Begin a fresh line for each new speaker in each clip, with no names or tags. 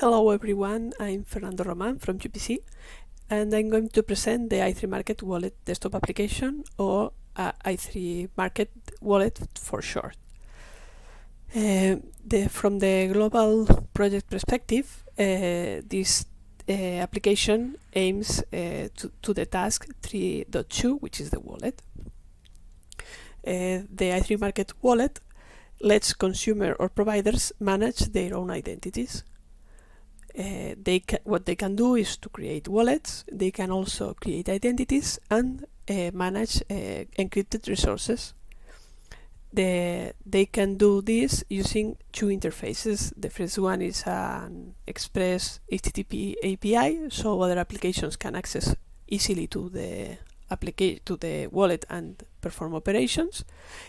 Hello everyone, I'm Fernando Roman from UPC, and I'm going to present the i3 Market Wallet desktop application, or i3 Market Wallet for short. From the global project perspective, this application aims to the task 3.2, which is the wallet. The i3 Market Wallet lets consumer or providers manage their own identities. What they can do is to create wallets. They can also create identities and manage encrypted resources. They can do this using two interfaces. The first one is an express HTTP API, so other applications can access easily to the wallet and perform operations.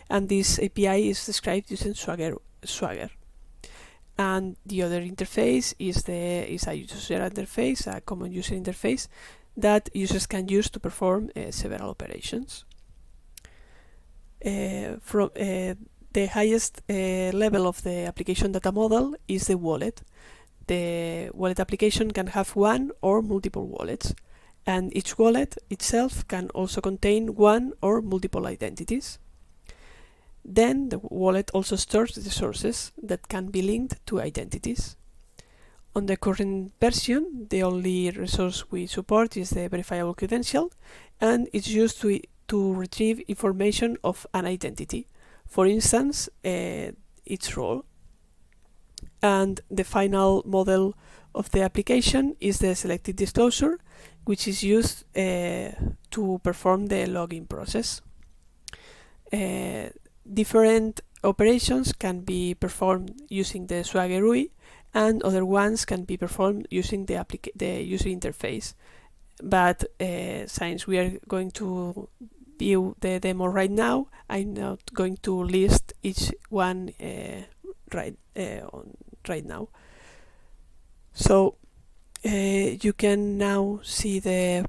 And this API is described using Swagger. And the other interface is a user interface, a common user interface that users can use to perform several operations. From the highest level of the application data model is the wallet. The wallet application can have one or multiple wallets, and each wallet itself can also contain one or multiple identities. Then the wallet also stores resources that can be linked to identities. On the current version, the only resource we support is the verifiable credential, and it's used to retrieve information of an identity, for instance, its role. And the final model of the application is the selected disclosure, which is used to perform the login process. Different operations can be performed using the Swagger UI, and other ones can be performed using the user interface. But since we are going to view the demo right now, I'm not going to list each one right now. So you can now see the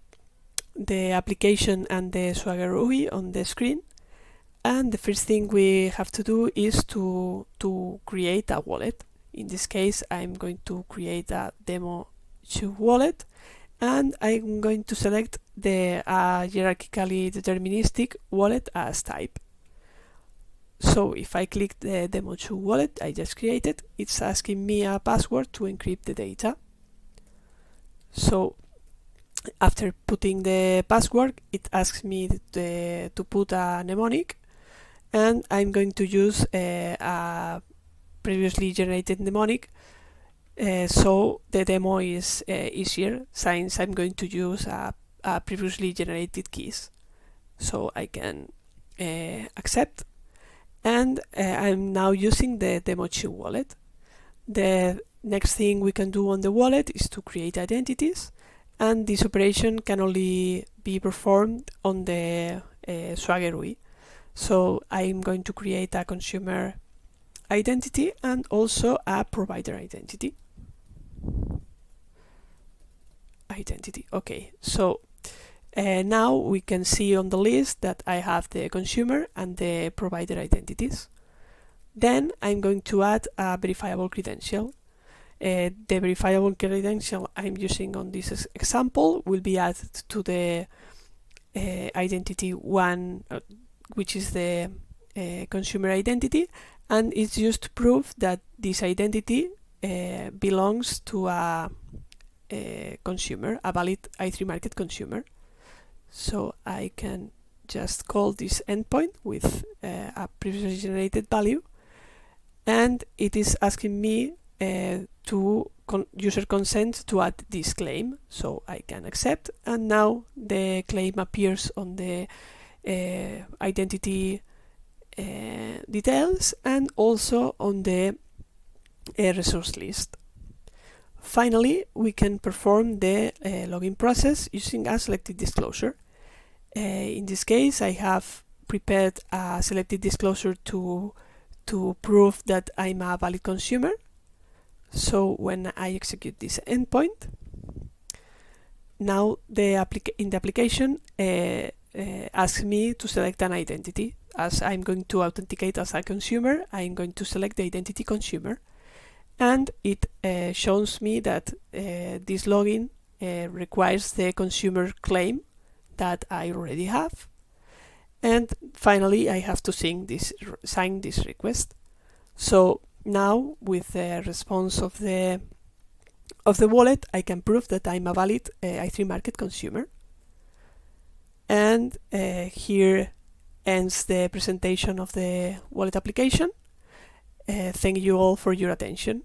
application and the Swagger UI on the screen. And the first thing we have to do is to create a wallet. In this case, I'm going to create a demo2 wallet, and I'm going to select the hierarchically deterministic wallet as type. So if I click the demo2 wallet I just created, it's asking me a password to encrypt the data. So after putting the password, it asks me to put a mnemonic, and I'm going to use a previously generated mnemonic, so the demo is easier since I'm going to use a previously generated keys. So I can accept, and I'm now using the demo2 wallet. The next thing we can do on the wallet is to create identities, and this operation can only be performed on the Swagger UI. So I'm going to create a consumer identity and also a provider identity. Okay, so now we can see on the list that I have the consumer and the provider identities. Then I'm going to add a verifiable credential. The verifiable credential I'm using on this example will be added to the identity 1, which is the consumer identity, and it's used to prove that this identity belongs to a consumer, a valid i3 Market consumer. So I can just call this endpoint with a previously generated value, and it is asking me to user consent to add this claim. So I can accept, and now the claim appears on the identity details and also on the resource list. Finally, we can perform the login process using a selected disclosure. In this case, I have prepared a selected disclosure to prove that I'm a valid consumer. So when I execute this endpoint, now in the application asks me to select an identity. As I'm going to authenticate as a consumer, I'm going to select the identity consumer. and it shows me that this login requires the consumer claim that I already have. And finally, I have to sign this request. So now, with the response of the wallet, I can prove that I'm a valid i3 Market consumer. And here ends the presentation of the wallet application. Thank you all for your attention.